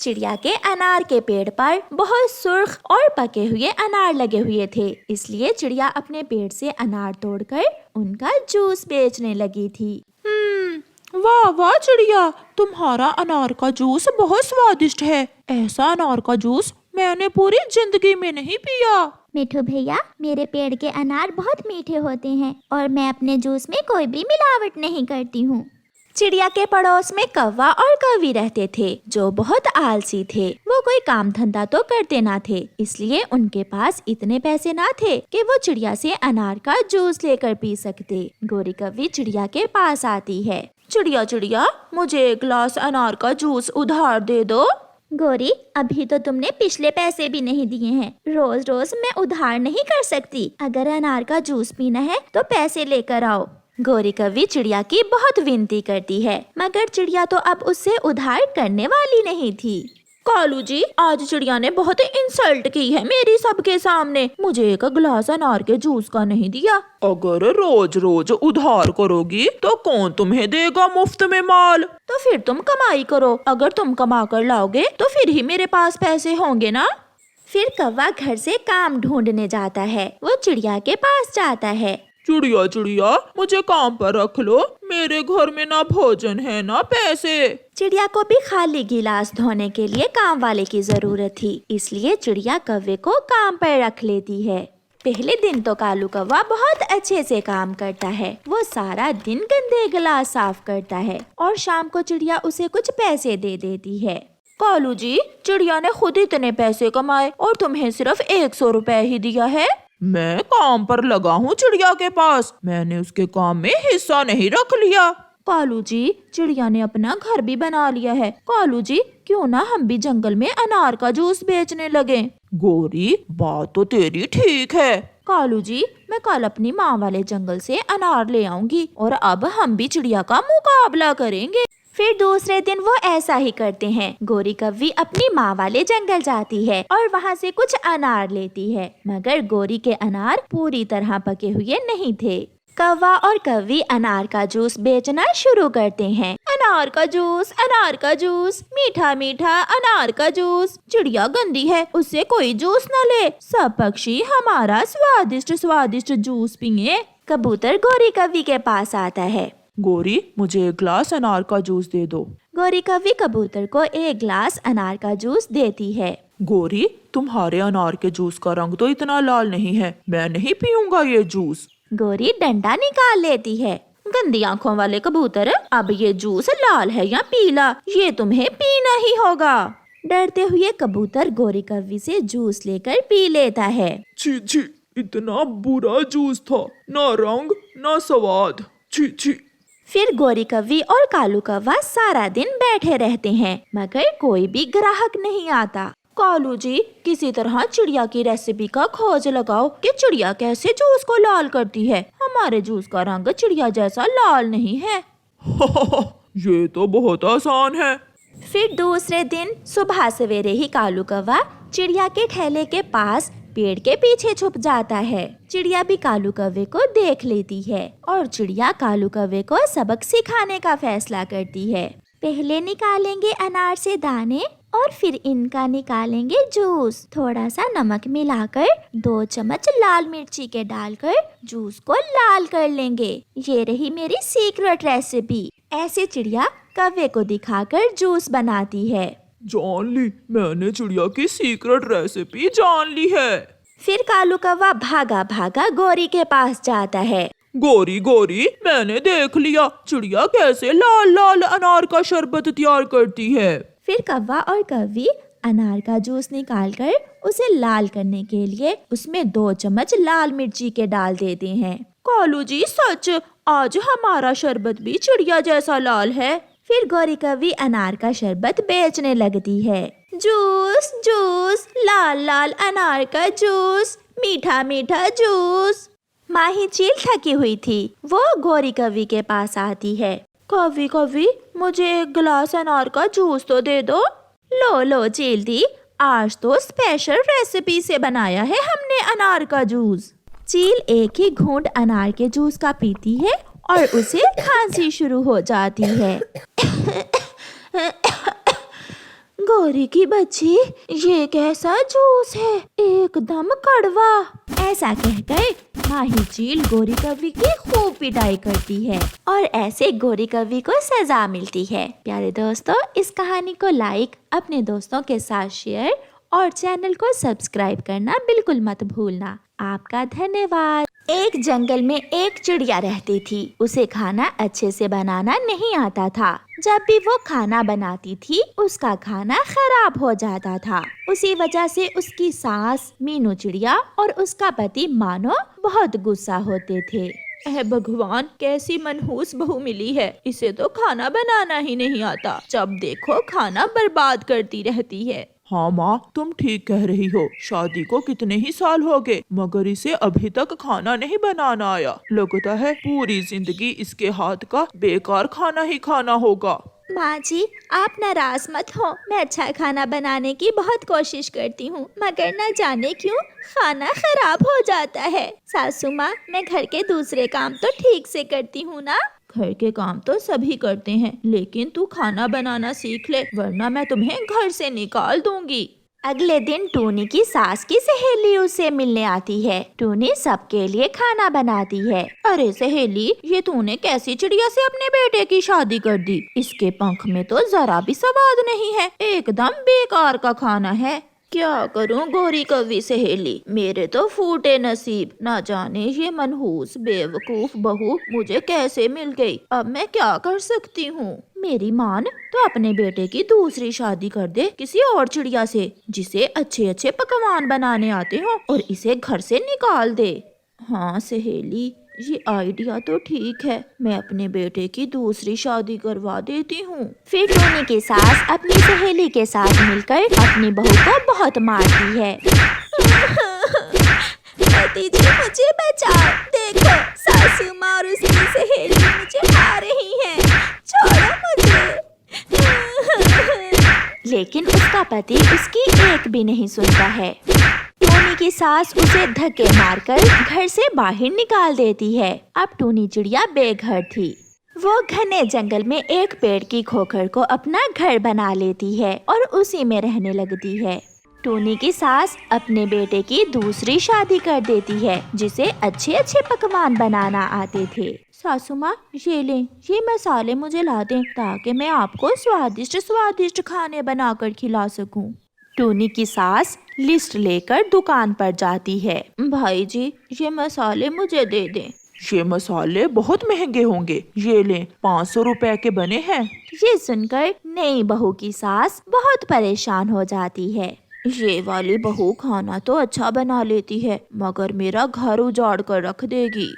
चिड़िया के अनार के पेड़ पर बहुत सुर्ख और पके हुए अनार लगे हुए थे, इसलिए चिड़िया अपने पेड़ से अनार तोड़कर उनका जूस बेचने लगी थी। वाह वाह चिड़िया, तुम्हारा अनार का जूस बहुत स्वादिष्ट है। ऐसा अनार का जूस मैंने पूरी जिंदगी में नहीं पिया। मिठू भैया, मेरे पेड़ के अनार बहुत मीठे होते हैं और मैं अपने जूस में कोई भी मिलावट नहीं करती हूँ। चिड़िया के पड़ोस में कौवा और कौवी रहते थे, जो बहुत आलसी थे। वो कोई काम धंधा तो करते ना थे, इसलिए उनके पास इतने पैसे ना थे कि वो चिड़िया से अनार का जूस लेकर पी सकते। गोरी कौवी चिड़िया के पास आती है। चिड़िया चिड़िया, मुझे एक गिलास अनार का जूस उधार दे दो। गोरी, अभी तो तुमने पिछले पैसे भी नहीं दिए हैं। रोज रोज मैं उधार नहीं कर सकती। अगर अनार का जूस पीना है तो पैसे लेकर आओ। गोरी कौवी चिड़िया की बहुत विनती करती है, मगर चिड़िया तो अब उससे उधार करने वाली नहीं थी। कालू जी, आज चिड़िया ने बहुत इंसल्ट की है मेरी सबके सामने। मुझे एक गिलास अनार के जूस का नहीं दिया। अगर रोज रोज उधार करोगी तो कौन तुम्हें देगा मुफ्त में माल? तो फिर तुम कमाई करो। अगर तुम कमा कर लाओगे तो फिर ही मेरे पास पैसे होंगे ना। फिर कौवा घर से काम ढूंढने जाता है। वो चिड़िया के पास जाता है। चिड़िया चिड़िया, मुझे काम पर रख लो। मेरे घर में ना भोजन है ना पैसे। चिड़िया को भी खाली गिलास धोने के लिए काम वाले की जरूरत थी, इसलिए चिड़िया कौवे को काम पर रख लेती है। पहले दिन तो कालू कौवा बहुत अच्छे से काम करता है। वो सारा दिन गंदे गिलास साफ करता है और शाम को चिड़िया उसे कुछ पैसे दे देती है। कालू जी, चिड़िया ने खुद इतने पैसे कमाए और तुम्हें सिर्फ 100 रुपए ही दिया है। मैं काम पर लगा हूँ चिड़िया के पास, मैंने उसके काम में हिस्सा नहीं रख लिया। कालू जी, चिड़िया ने अपना घर भी बना लिया है। कालू जी, क्यों ना हम भी जंगल में अनार का जूस बेचने लगे। गोरी, बात तो तेरी ठीक है। कालू जी, मैं कल अपनी माँ वाले जंगल से अनार ले आऊंगी और अब हम भी चिड़िया का मुकाबला करेंगे। फिर दूसरे दिन वो ऐसा ही करते हैं। गोरी कौवी अपनी माँ वाले जंगल जाती है और वहाँ से कुछ अनार लेती है, मगर गोरी के अनार पूरी तरह पके हुए नहीं थे। कौवा और कौवी अनार का जूस बेचना शुरू करते हैं। अनार का जूस, मीठा मीठा अनार का जूस। चिड़िया गंदी है, उससे कोई जूस न ले। सब पक्षी हमारा स्वादिष्ट स्वादिष्ट जूस पिए। कबूतर गोरी कौवी के पास आता है। गोरी, मुझे एक गिलास अनार का जूस दे दो। गोरी कौवी कबूतर को एक गिलास अनार का जूस देती है। गोरी, तुम्हारे अनार के जूस का रंग तो इतना लाल नहीं है, मैं नहीं पीऊंगा ये जूस। गोरी डंडा निकाल लेती है। गंदी आंखों वाले कबूतर, अब ये जूस लाल है या पीला, ये तुम्हें पीना ही होगा। डरते हुए कबूतर गोरी कौवी से जूस लेकर पी लेता है। छी छी, इतना बुरा जूस था, ना रंग ना स्वाद, छी छी। फिर गोरी कौवी और कालू कौवा सारा दिन बैठे रहते हैं, मगर कोई भी ग्राहक नहीं आता। कालू जी, किसी तरह चिड़िया की रेसिपी का खोज लगाओ कि चिड़िया कैसे जूस को लाल करती है। हमारे जूस का रंग चिड़िया जैसा लाल नहीं है। ये तो बहुत आसान है। फिर दूसरे दिन सुबह सवेरे ही कालू कौवा चिड़िया के ठेले के पास पेड़ के पीछे छुप जाता है। चिड़िया भी कालू कौवे को देख लेती है और चिड़िया कालू कौवे को सबक सिखाने का फैसला करती है। पहले निकालेंगे अनार से दाने और फिर इनका निकालेंगे जूस। थोड़ा सा नमक मिलाकर 2 चम्मच लाल मिर्ची के डालकर जूस को लाल कर लेंगे। ये रही मेरी सीक्रेट रेसिपी। ऐसे चिड़िया कौवे को दिखाकर जूस बनाती है। जान ली, मैंने चिड़िया की सीक्रेट रेसिपी जान ली है। फिर कालू कौवा भागा भागा गोरी के पास जाता है। गोरी गोरी, मैंने देख लिया चिड़िया कैसे लाल लाल अनार का शरबत तैयार करती है। फिर कौवा और कौवी अनार का जूस निकालकर उसे लाल करने के लिए उसमें 2 चम्मच लाल मिर्ची के डाल देते हैं। कालू जी, सच, आज हमारा शरबत भी चिड़िया जैसा लाल है। फिर गोरी कौवी अनार का शरबत बेचने लगती है। जूस जूस, लाल लाल अनार का जूस, मीठा मीठा जूस। माही चील थकी हुई थी, वो गोरी कौवी के पास आती है। कौवी कौवी, मुझे एक गिलास अनार का जूस तो दे दो। लो लो चील दी, आज तो स्पेशल रेसिपी से बनाया है हमने अनार का जूस। चील एक ही घूंट अनार के जूस का पीती है और उसे खांसी शुरू हो जाती है। गौरी की बच्ची, ये कैसा जूस है, एकदम कड़वा। ऐसा कहकर माही चील गोरी कौवी की खूब पिटाई करती है और ऐसे गोरी कौवी को सजा मिलती है। प्यारे दोस्तों, इस कहानी को लाइक, अपने दोस्तों के साथ शेयर और चैनल को सब्सक्राइब करना बिल्कुल मत भूलना। आपका धन्यवाद। एक जंगल में एक चिड़िया रहती थी। उसे खाना अच्छे से बनाना नहीं आता था। जब भी वो खाना बनाती थी, उसका खाना खराब हो जाता था। उसी वजह से उसकी सास मीनू चिड़िया और उसका पति मानो बहुत गुस्सा होते थे। भगवान, कैसी मनहूस बहू मिली है, इसे तो खाना बनाना ही नहीं आता। जब देखो खाना बर्बाद करती रहती है। हाँ माँ, तुम ठीक कह रही हो। शादी को कितने ही साल हो गए, मगर इसे अभी तक खाना नहीं बनाना आया। लगता है पूरी जिंदगी इसके हाथ का बेकार खाना ही खाना होगा। माँ जी, आप नाराज मत हो। मैं अच्छा खाना बनाने की बहुत कोशिश करती हूँ, मगर न जाने क्यों खाना खराब हो जाता है। सासू माँ, मैं घर के दूसरे काम तो ठीक से करती हूँ ना? घर के काम तो सभी करते हैं, लेकिन तू खाना बनाना सीख ले, वरना मैं तुम्हें घर से निकाल दूंगी। अगले दिन टूनी की सास की सहेली उसे मिलने आती है। टूनी सबके लिए खाना बनाती है। अरे सहेली, ये तूने कैसी चिड़िया से अपने बेटे की शादी कर दी? इसके पंख में तो जरा भी स्वाद नहीं है, एकदम बेकार का खाना है। क्या करूं गोरी कौवी सहेली, मेरे तो फूटे नसीब। ना जाने ये मनहूस बेवकूफ बहू मुझे कैसे मिल गई। अब मैं क्या कर सकती हूँ? मेरी मान तो अपने बेटे की दूसरी शादी कर दे किसी और चिड़िया से, जिसे अच्छे अच्छे पकवान बनाने आते हो, और इसे घर से निकाल दे। हाँ सहेली, ये आइडिया तो ठीक है। मैं अपने बेटे की दूसरी शादी करवा देती हूँ। फिर टूनी की सास अपनी सहेली के साथ मिलकर अपनी बहू को बहुत मारती है। पति जी, मुझे बचाओ। देखो, सासू माँ और उसकी सहेली मुझे मार रही हैं। छोड़ो मुझे। लेकिन उसका पति उसकी एक भी नहीं सुनता है। टूनी की सास उसे धक्के मारकर घर से बाहर निकाल देती है। अब टूनी चिड़िया बेघर थी। वो घने जंगल में एक पेड़ की खोखर को अपना घर बना लेती है और उसी में रहने लगती है। टूनी की सास अपने बेटे की दूसरी शादी कर देती है, जिसे अच्छे अच्छे पकवान बनाना आते थे। सासू माँ, ये लें, ये मसाले मुझे ला दें, ताकि मैं आपको स्वादिष्ट स्वादिष्ट खाने बनाकर खिला सकूं। टूनी की सास लिस्ट लेकर दुकान पर जाती है। भाई जी, ये मसाले मुझे दे दें। ये मसाले बहुत महंगे होंगे, ये लें, 500 रुपए के बने हैं। ये सुनकर नई बहू की सास बहुत परेशान हो जाती है। ये वाली बहू खाना तो अच्छा बना लेती है, मगर मेरा घर उजाड़ कर रख देगी।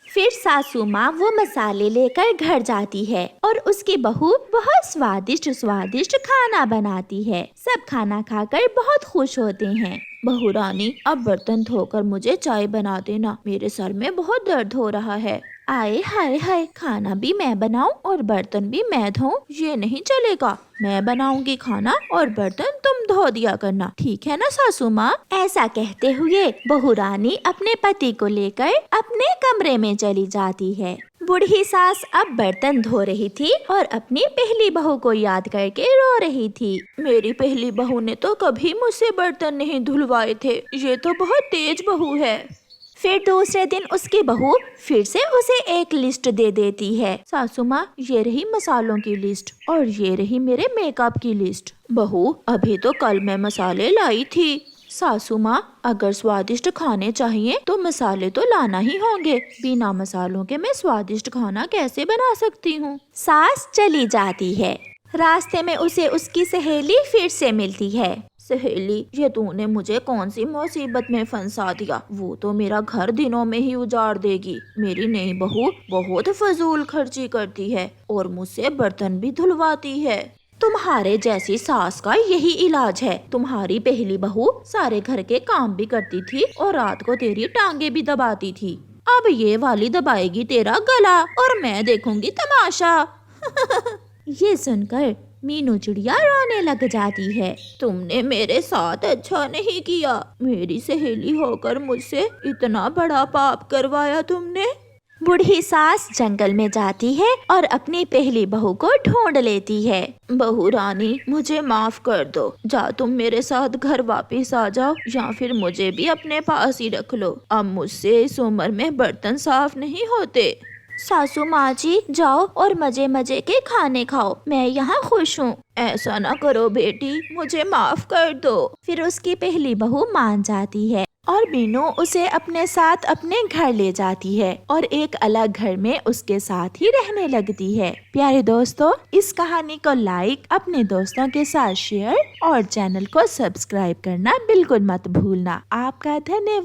फिर सासू माँ वो मसाले लेकर घर जाती है और उसकी बहू बहुत स्वादिष्ट स्वादिष्ट खाना बनाती है। सब खाना खाकर बहुत खुश होते हैं। बहू रानी, अब बर्तन धोकर मुझे चाय बना देना, मेरे सर में बहुत दर्द हो रहा है। आए हाय हाय, खाना भी मैं बनाऊं और बर्तन भी मैं धोऊं? ये नहीं चलेगा। मैं बनाऊंगी खाना और बर्तन तुम धो दिया करना, ठीक है ना सासू माँ? ऐसा कहते हुए बहू रानी अपने पति को लेकर अपने कमरे में चली जाती है। बूढ़ी सास अब बर्तन धो रही थी और अपनी पहली बहू को याद करके रो रही थी। मेरी पहली बहू ने तो कभी मुझसे बर्तन नहीं धुलवाए थे, ये तो बहुत तेज बहू है। फिर दूसरे दिन उसकी बहू फिर से उसे एक लिस्ट दे देती है। सासू माँ, ये रही मसालों की लिस्ट और ये रही मेरे मेकअप की लिस्ट। बहू, अभी तो कल मैं मसाले लाई थी। सासू माँ, अगर स्वादिष्ट खाने चाहिए तो मसाले तो लाना ही होंगे। बिना मसालों के मैं स्वादिष्ट खाना कैसे बना सकती हूँ? सास चली जाती है। रास्ते में उसे उसकी सहेली फिर से मिलती है। सहेली, ये तूने मुझे कौन सी मुसीबत में फंसा दिया? वो तो मेरा घर दिनों में ही उजाड़ देगी। मेरी नई बहू बहुत फजूल खर्ची करती है और मुझसे बर्तन भी धुलवाती है। तुम्हारे जैसी सास का यही इलाज है। तुम्हारी पहली बहू सारे घर के काम भी करती थी और रात को तेरी टांगे भी दबाती थी। अब ये वाली दबाएगी तेरा गला और मैं देखूंगी तमाशा। ये सुनकर मीनू चिड़िया रोने लग जाती है। तुमने मेरे साथ अच्छा नहीं किया। मेरी सहेली होकर मुझसे इतना बड़ा पाप करवाया तुमने। बूढ़ी सास जंगल में जाती है और अपनी पहली बहू को ढूंढ लेती है। बहू रानी, मुझे माफ कर दो। जा तुम मेरे साथ घर वापस आ जाओ, या फिर मुझे भी अपने पास ही रख लो। अब मुझसे इस उम्र में बर्तन साफ नहीं होते। सासू माँ जी, जाओ और मजे मजे के खाने खाओ, मैं यहाँ खुश हूँ। ऐसा ना करो बेटी, मुझे माफ कर दो। फिर उसकी पहली बहू मान जाती है और मीनू उसे अपने साथ अपने घर ले जाती है और एक अलग घर में उसके साथ ही रहने लगती है। प्यारे दोस्तों, इस कहानी को लाइक, अपने दोस्तों के साथ शेयर और चैनल को सब्सक्राइब करना बिल्कुल मत भूलना। आपका धन्यवाद।